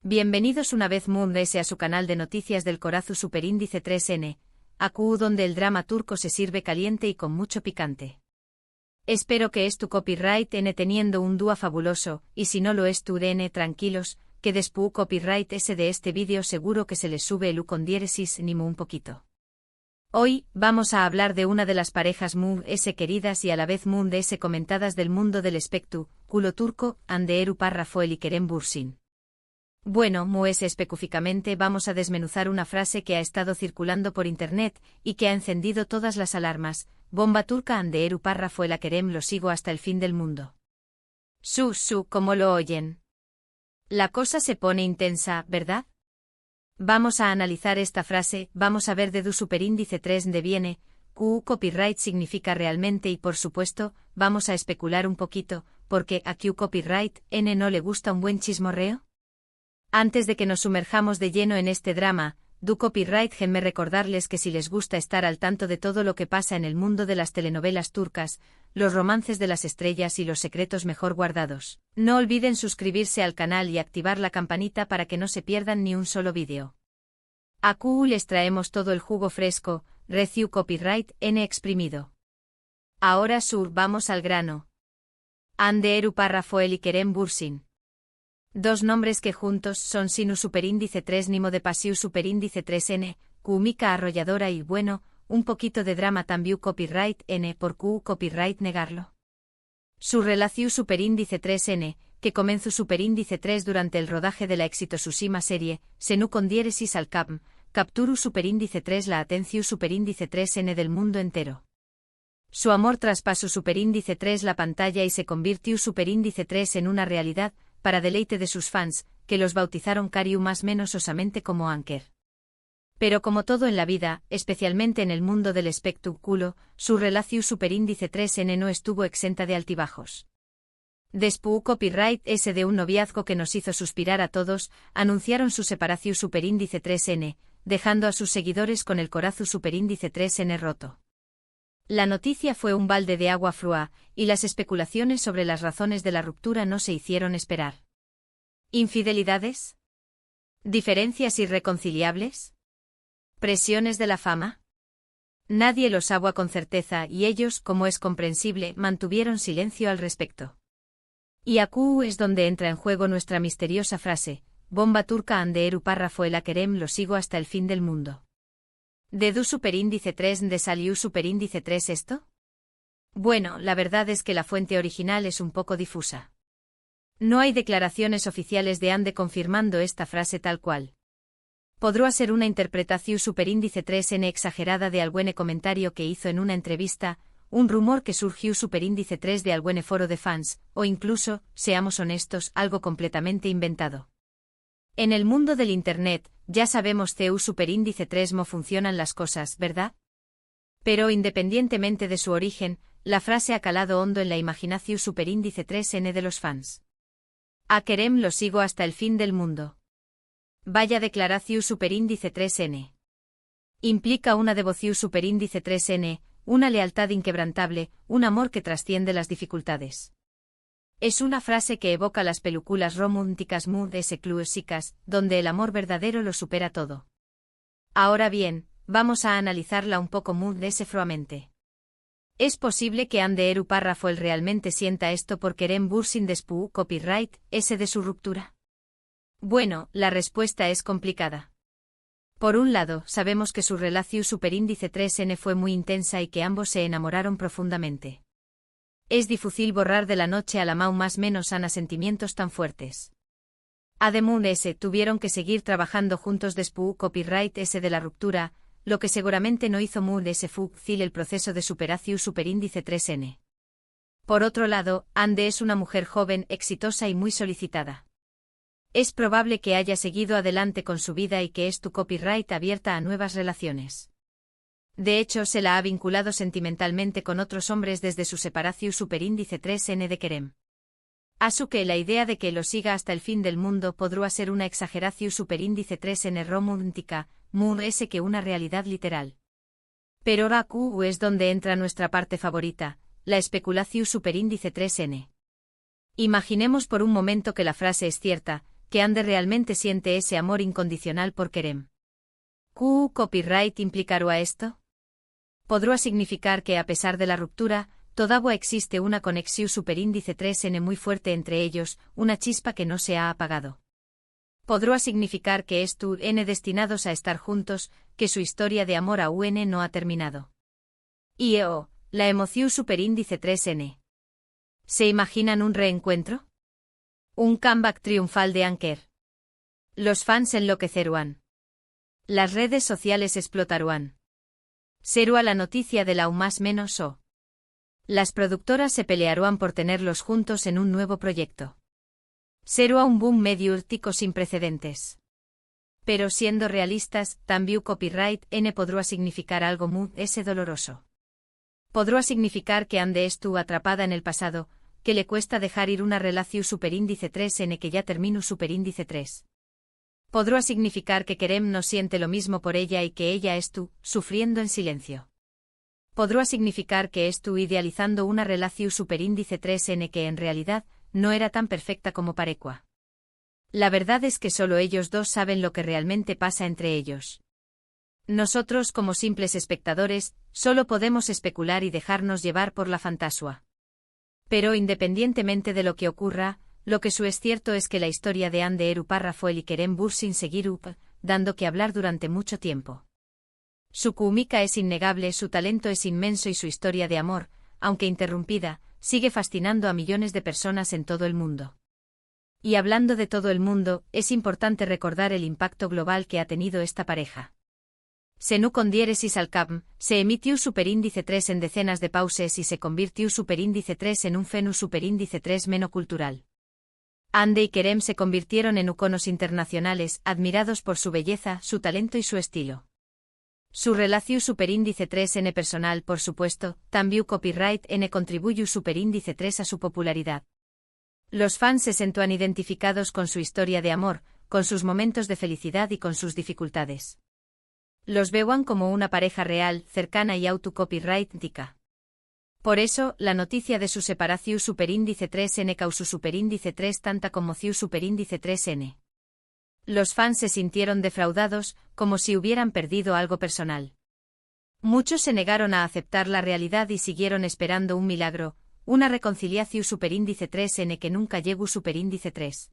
Bienvenidos una vez más a su canal de noticias del Corazu Superíndice 3N, AQ, donde el drama turco se sirve caliente y con mucho picante. Espero que es tu copyright N teniendo un dúo fabuloso, y si no lo es tu DN tranquilos, que despu copyright S de este vídeo seguro que se les sube el U con diéresis ni mu un poquito. Hoy, vamos a hablar de una de las parejas mu S queridas y a la vez mu de S comentadas del mundo del espectru, culo turco, Hande Erupar Rafael y Kerem Bürsin. Bueno, muy específicamente vamos a desmenuzar una frase que ha estado circulando por internet y que ha encendido todas las alarmas. Bomba turca Hande Erupar Rafael Kerem lo sigo hasta el fin del mundo. ¿Cómo lo oyen? La cosa se pone intensa, ¿verdad? Vamos a analizar esta frase, vamos a ver de du superíndice 3 de viene, copyright significa realmente y por supuesto, vamos a especular un poquito, porque a Q copyright N no le gusta un buen chismorreo. Antes de que nos sumerjamos de lleno en este drama, du copyright déjenme recordarles que si les gusta estar al tanto de todo lo que pasa en el mundo de las telenovelas turcas, los romances de las estrellas y los secretos mejor guardados, no olviden suscribirse al canal y activar la campanita para que no se pierdan ni un solo vídeo. Aquí les traemos todo el jugo fresco, reciu copyright N exprimido. Ahora vamos al grano. Hande Erupar Rafael y Kerem Bürsin. Dos nombres que juntos son sinu superíndice 3 nimo de pasiu superíndice 3N, Mica arrolladora y bueno, un poquito de drama también copyright N por Q copyright negarlo. Su relación superíndice 3N, que comenzó superíndice 3 durante el rodaje de la exitosísima serie, senu con diéresis al capm, capturu superíndice 3 la atención superíndice 3N del mundo entero. Su amor traspasó superíndice 3 la pantalla y se convirtió superíndice 3 en una realidad, para deleite de sus fans, que los bautizaron cariu más menos osamente como Anker. Pero como todo en la vida, especialmente en el mundo del espectáculo, su relación superíndice 3N no estuvo exenta de altibajos. Despu copyright S de un noviazgo que nos hizo suspirar a todos, anunciaron su separación superíndice 3N, dejando a sus seguidores con el corazu superíndice 3N roto. La noticia fue un balde de agua fría, y las especulaciones sobre las razones de la ruptura no se hicieron esperar. ¿Infidelidades? ¿Diferencias irreconciliables? ¿Presiones de la fama? Nadie lo sabe con certeza y ellos, como es comprensible, mantuvieron silencio al respecto. Y aquí es donde entra en juego nuestra misteriosa frase, bomba turca Hande Erupar Rafael Kerem lo sigo hasta el fin del mundo. ¿De du superíndice 3 de saliu superíndice 3 esto? Bueno, la verdad es que la fuente original es un poco difusa. No hay declaraciones oficiales de Hande confirmando esta frase tal cual. Podría ser una interpretación superíndice 3N exagerada de algún comentario que hizo en una entrevista, un rumor que surgió superíndice 3 de algún foro de fans, o incluso, seamos honestos, algo completamente inventado. En el mundo del Internet, ya sabemos CU superíndice 3 mo funcionan las cosas, ¿verdad? Pero independientemente de su origen, la frase ha calado hondo en la imaginación superíndice 3N de los fans. A Kerem lo sigo hasta el fin del mundo. Vaya declaración superíndice 3N. Implica una devoción superíndice 3N, una lealtad inquebrantable, un amor que trasciende las dificultades. Es una frase que evoca las películas románticas muy clásicas, donde el amor verdadero lo supera todo. Ahora bien, vamos a analizarla un poco muy fríamente. ¿Es posible que Hande Erupar Rafael realmente sienta esto por Kerem Bürsin despu copyright S de su ruptura? Bueno, la respuesta es complicada. Por un lado, sabemos que su relación superíndice 3N fue muy intensa y que ambos se enamoraron profundamente. Es difícil borrar de la noche a la más menos sana sentimientos tan fuertes. Además S tuvieron que seguir trabajando juntos despu copyright S de la ruptura, lo que seguramente no hizo muy fácil el proceso de superación superíndice 3N. Por otro lado, Hande es una mujer joven, exitosa y muy solicitada. Es probable que haya seguido adelante con su vida y que es tu copyright abierta a nuevas relaciones. De hecho, se la ha vinculado sentimentalmente con otros hombres desde su separación superíndice 3N de Kerem. Asu que la idea de que lo siga hasta el fin del mundo podría ser una exageración superíndice 3N romántica, muy S que una realidad literal. Pero ahora Q es donde entra nuestra parte favorita, la especulación superíndice 3N. Imaginemos por un momento que la frase es cierta, que Ande realmente siente ese amor incondicional por Kerem. ¿Qué copyright implicará esto? Podrá significar que a pesar de la ruptura, todavía existe una conexión superíndice 3n muy fuerte entre ellos, una chispa que no se ha apagado. Podrá significar que n destinados a estar juntos, que su historia de amor a UN no ha terminado. La emoción superíndice 3n. ¿Se imaginan un reencuentro? Un comeback triunfal de Anker. Los fans enloquecerán. Las redes sociales explotarán. Será la noticia de la aún más menos o. Las productoras se pelearán por tenerlos juntos en un nuevo proyecto. Será un boom mediático sin precedentes. Pero siendo realistas, también copyright n podrá significar algo muy doloroso. Podrá significar que Ande estuvo atrapada en el pasado, que le cuesta dejar ir una relación superíndice 3n que ya terminó superíndice 3. Podrá significar que Kerem no siente lo mismo por ella y que ella sufriendo en silencio. Podrá significar que idealizando una relación superíndice 3n que en realidad no era tan perfecta como parecua. La verdad es que solo ellos dos saben lo que realmente pasa entre ellos. Nosotros, como simples espectadores, solo podemos especular y dejarnos llevar por la fantasía. Pero independientemente de lo que ocurra, lo que es cierto es que la historia de Ande Párrafo y Kerem Bürsin seguir dando que hablar durante mucho tiempo. Su química es innegable, su talento es inmenso y su historia de amor, aunque interrumpida, sigue fascinando a millones de personas en todo el mundo. Y hablando de todo el mundo, es importante recordar el impacto global que ha tenido esta pareja. Senu con diéresis al cap, se emitió superíndice 3 en decenas de pauses y se convirtió superíndice 3 en un fenus superíndice 3 menocultural. Ande y Kerem se convirtieron en iconos internacionales, admirados por su belleza, su talento y su estilo. Su relación superíndice 3n personal, por supuesto, también copyright n contribuyó superíndice 3 a su popularidad. Los fans se sentían identificados con su historia de amor, con sus momentos de felicidad y con sus dificultades. Los veían como una pareja real, cercana y auto-copyrightica. Por eso, la noticia de su separación superíndice 3n causó superíndice 3 tanta conmoción superíndice 3n. Los fans se sintieron defraudados, como si hubieran perdido algo personal. Muchos se negaron a aceptar la realidad y siguieron esperando un milagro, una reconciliación superíndice 3n que nunca llegó superíndice 3.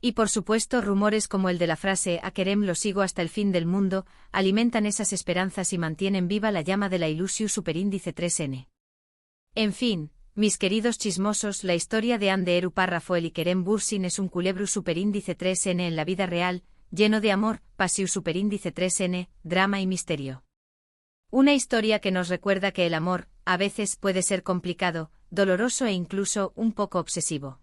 Y por supuesto rumores como el de la frase "a Kerem lo sigo hasta el fin del mundo", alimentan esas esperanzas y mantienen viva la llama de la ilusión superíndice 3n. En fin, mis queridos chismosos, la historia de Ande Párrafo y Kerem Bürsin es un culebro superíndice 3n en la vida real, lleno de amor, pasión superíndice 3n, drama y misterio. Una historia que nos recuerda que el amor, a veces, puede ser complicado, doloroso e incluso un poco obsesivo.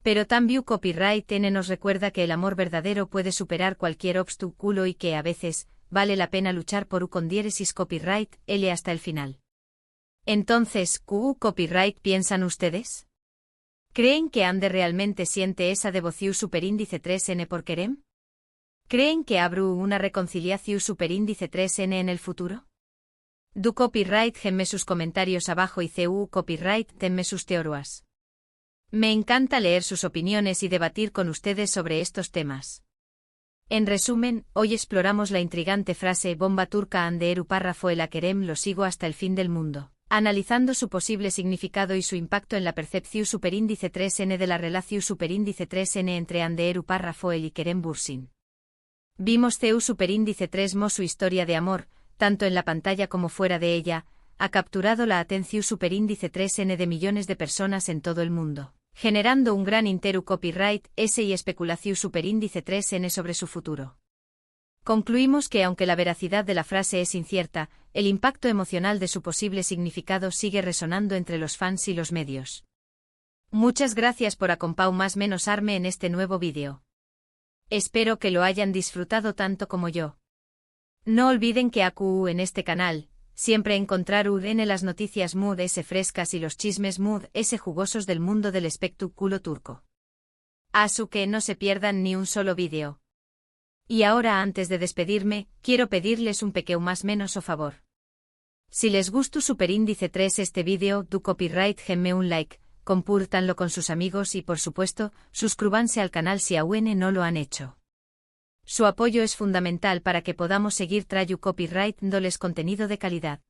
Pero también copyright n nos recuerda que el amor verdadero puede superar cualquier obstáculo y que a veces, vale la pena luchar por con diéresis copyright L hasta el final. Entonces, ¿qué copyright piensan ustedes? ¿Creen que Ande realmente siente esa devoción superíndice 3n por Kerem? ¿Creen que habrá una reconciliación superíndice 3n en el futuro? Du copyright genme sus comentarios abajo y cu copyright tenme sus teorías. Me encanta leer sus opiniones y debatir con ustedes sobre estos temas. En resumen, hoy exploramos la intrigante frase bomba turca Ande Párrafo el a Kerem lo sigo hasta el fin del mundo, analizando su posible significado y su impacto en la percepción superíndice 3n de la relación superíndice 3n entre Ande Párrafo y Kerem Bürsin. Vimos cu superíndice 3 mo su historia de amor, tanto en la pantalla como fuera de ella, ha capturado la atención superíndice 3n de millones de personas en todo el mundo, generando un gran interu copyright S y especulación superíndice 3n sobre su futuro. Concluimos que aunque la veracidad de la frase es incierta, el impacto emocional de su posible significado sigue resonando entre los fans y los medios. Muchas gracias por acompañarme en este nuevo vídeo. Espero que lo hayan disfrutado tanto como yo. No olviden que en este canal, siempre encontrarán las noticias mood S frescas y los chismes mood S jugosos del mundo del espectáculo turco. Así que no se pierdan ni un solo vídeo. Y ahora, antes de despedirme, quiero pedirles un pequeño más menos o favor. Si les gustó superíndice 3 este vídeo, du copyright genme un like, compúrtanlo con sus amigos y por supuesto, suscríbanse al canal si aún no lo han hecho. Su apoyo es fundamental para que podamos seguir trayendo copyright dándoles contenido de calidad.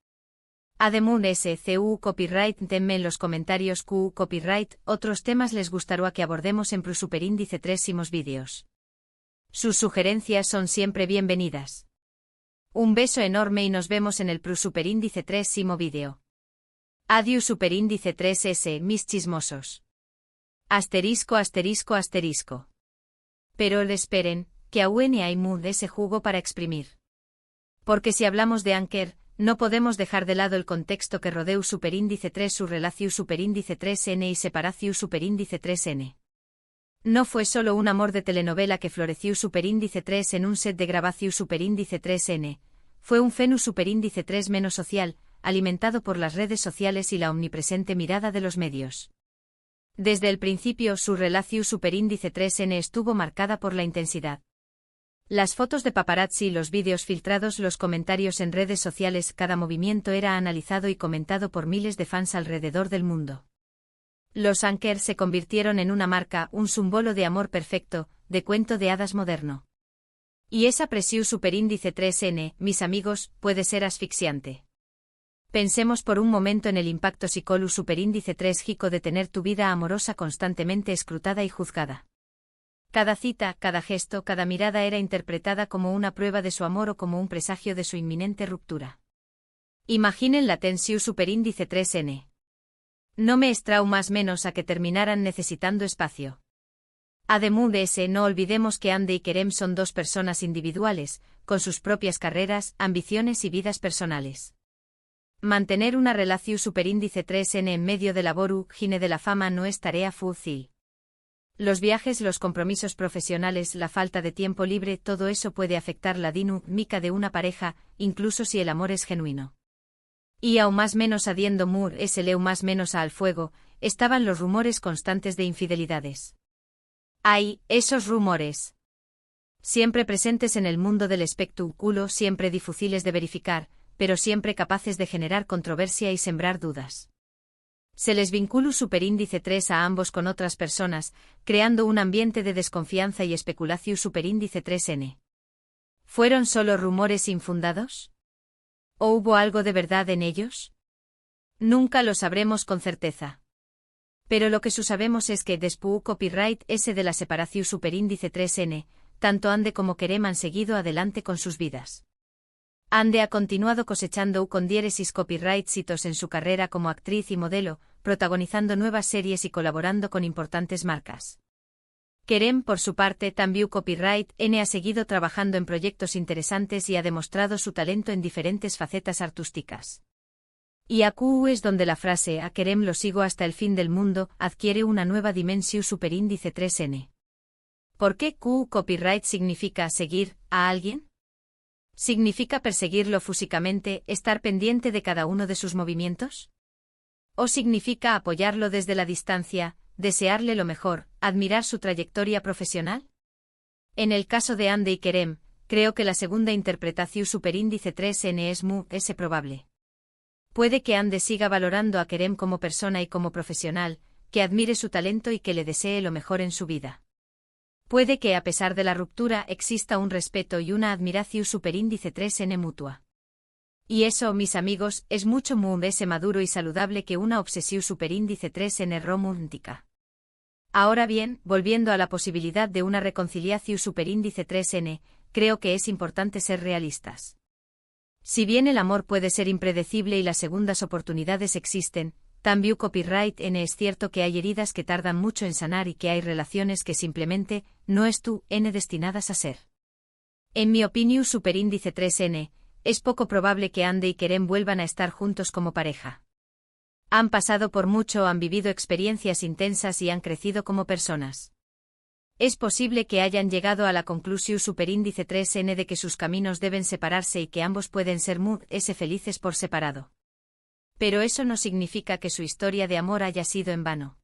Además SCU Copyright denme en los comentarios QU Copyright otros temas les gustará que abordemos en Superíndice 3 vídeos. Sus sugerencias son siempre bienvenidas. Un beso enorme y nos vemos en el Superíndice 3 vídeo. Adiós Superíndice 3S mis chismosos. Asterisco asterisco asterisco. Pero esperen, que aún hay ese jugo para exprimir. Porque si hablamos de Anker, no podemos dejar de lado el contexto que rodea Superíndice 3 su relación Superíndice 3N y separación Superíndice 3N. No fue solo un amor de telenovela que floreció Superíndice 3 en un set de grabación Superíndice 3N, fue un fenus Superíndice 3 menos social, alimentado por las redes sociales y la omnipresente mirada de los medios. Desde el principio su relación Superíndice 3N estuvo marcada por la intensidad. Las fotos de paparazzi y los vídeos filtrados, los comentarios en redes sociales, cada movimiento era analizado y comentado por miles de fans alrededor del mundo. Los Anker se convirtieron en una marca, un símbolo de amor perfecto, de cuento de hadas moderno. Y esa presión Superíndice 3N, mis amigos, puede ser asfixiante. Pensemos por un momento en el impacto psicológico Superíndice 3 gico de tener tu vida amorosa constantemente escrutada y juzgada. Cada cita, cada gesto, cada mirada era interpretada como una prueba de su amor o como un presagio de su inminente ruptura. Imaginen la tensión Superíndice 3N. No me extraña más menos a que terminaran necesitando espacio. Además de ese, no olvidemos que Ande y Kerem son dos personas individuales, con sus propias carreras, ambiciones y vidas personales. Mantener una relación Superíndice 3N en medio de la voragine de la fama no es tarea fácil. Los viajes, los compromisos profesionales, la falta de tiempo libre, todo eso puede afectar la dinámica de una pareja, incluso si el amor es genuino. Y aún más menos adiendo leu más menos al fuego, estaban los rumores constantes de infidelidades. ¡Ay, esos rumores! Siempre presentes en el mundo del espectáculo, siempre difíciles de verificar, pero siempre capaces de generar controversia y sembrar dudas. Se les vinculó Superíndice 3 a ambos con otras personas, creando un ambiente de desconfianza y especulación Superíndice 3N. ¿Fueron solo rumores infundados? ¿O hubo algo de verdad en ellos? Nunca lo sabremos con certeza. Pero lo que sabemos es que después Copyright S de la separación Superíndice 3N, tanto Ande como Kerem han seguido adelante con sus vidas. Ande ha continuado cosechando con diéresis copyright hitos en su carrera como actriz y modelo, protagonizando nuevas series y colaborando con importantes marcas. Kerem, por su parte, también Copyright N ha seguido trabajando en proyectos interesantes y ha demostrado su talento en diferentes facetas artísticas. Y aquí es donde la frase "a Kerem lo sigo hasta el fin del mundo" adquiere una nueva dimensión Superíndice 3N. ¿Por qué Copyright significa seguir a alguien? ¿Significa perseguirlo físicamente, estar pendiente de cada uno de sus movimientos? ¿O significa apoyarlo desde la distancia, desearle lo mejor, admirar su trayectoria profesional? En el caso de Ande y Kerem, creo que la segunda interpretación Superíndice 3N es probable. Puede que Ande siga valorando a Kerem como persona y como profesional, que admire su talento y que le desee lo mejor en su vida. Puede que a pesar de la ruptura exista un respeto y una admiración Superíndice 3N mutua. Y eso, mis amigos, es mucho más maduro y saludable que una obsesión Superíndice 3N romántica. Ahora bien, volviendo a la posibilidad de una reconciliación Superíndice 3N, creo que es importante ser realistas. Si bien el amor puede ser impredecible y las segundas oportunidades existen, también Copyright N es cierto que hay heridas que tardan mucho en sanar y que hay relaciones que simplemente no están destinadas a ser. En mi opinión Superíndice 3N, es poco probable que Ande y Kerem vuelvan a estar juntos como pareja. Han pasado por mucho, han vivido experiencias intensas y han crecido como personas. Es posible que hayan llegado a la conclusión Superíndice 3N de que sus caminos deben separarse y que ambos pueden ser felices por separado. Pero eso no significa que su historia de amor haya sido en vano.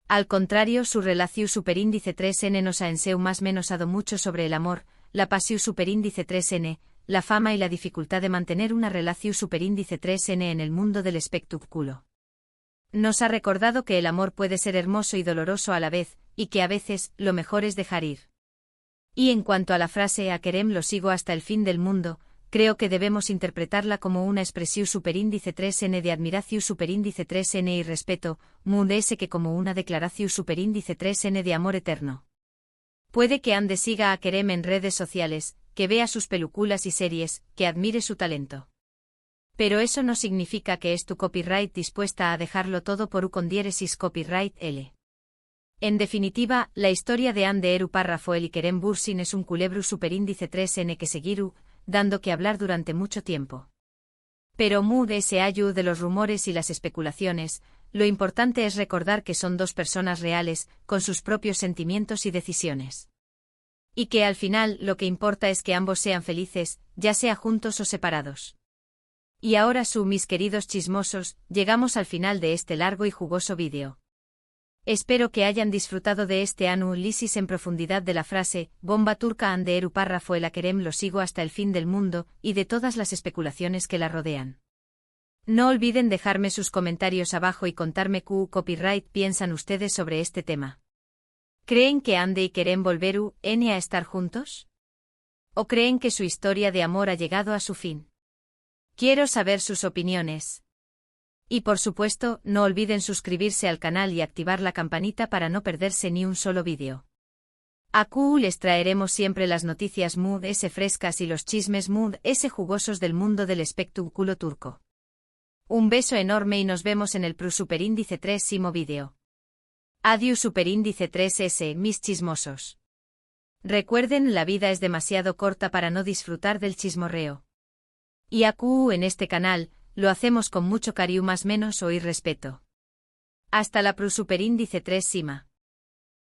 Al contrario, su relación Superíndice 3N nos ha enseñado más menos mucho sobre el amor, la pasión Superíndice 3N, la fama y la dificultad de mantener una relación Superíndice 3N en el mundo del espectáculo. Nos ha recordado que el amor puede ser hermoso y doloroso a la vez, y que a veces, lo mejor es dejar ir. Y en cuanto a la frase a Kerem lo sigo hasta el fin del mundo, creo que debemos interpretarla como una expresión superíndice 3n de admiración superíndice 3n y respeto, munde que como una declaración superíndice 3n de amor eterno. Puede que Ande siga a Kerem en redes sociales, que vea sus películas y series, que admire su talento. Pero eso no significa que es tu copyright dispuesta a dejarlo todo por u con diéresis copyright L. En definitiva, la historia de Ande Eru párrafo el y Kerem Bürsin es un culebro superíndice 3n que seguiru, dando que hablar durante mucho tiempo. Pero Mood ese ayu de los rumores y las especulaciones, lo importante es recordar que son dos personas reales, con sus propios sentimientos y decisiones. Y que al final lo que importa es que ambos sean felices, ya sea juntos o separados. Y ahora mis queridos chismosos, llegamos al final de este largo y jugoso vídeo. Espero que hayan disfrutado de este análisis en profundidad de la frase, bomba turca ande eru párrafo el Kerem lo sigo hasta el fin del mundo, y de todas las especulaciones que la rodean. No olviden dejarme sus comentarios abajo y contarme qué copyright piensan ustedes sobre este tema. ¿Creen que Ande y Kerem volveru a estar juntos? ¿O creen que su historia de amor ha llegado a su fin? Quiero saber sus opiniones. Y por supuesto, no olviden suscribirse al canal y activar la campanita para no perderse ni un solo vídeo. Aquí les traeremos siempre las noticias Mood S frescas y los chismes Mood S jugosos del mundo del espectáculo turco. Un beso enorme y nos vemos en el superíndice 3º vídeo. Adiós superíndice 3S, mis chismosos. Recuerden, la vida es demasiado corta para no disfrutar del chismorreo. Y aquí en este canal, lo hacemos con mucho cariño más menos o respeto. Hasta la superíndice 3 Sima.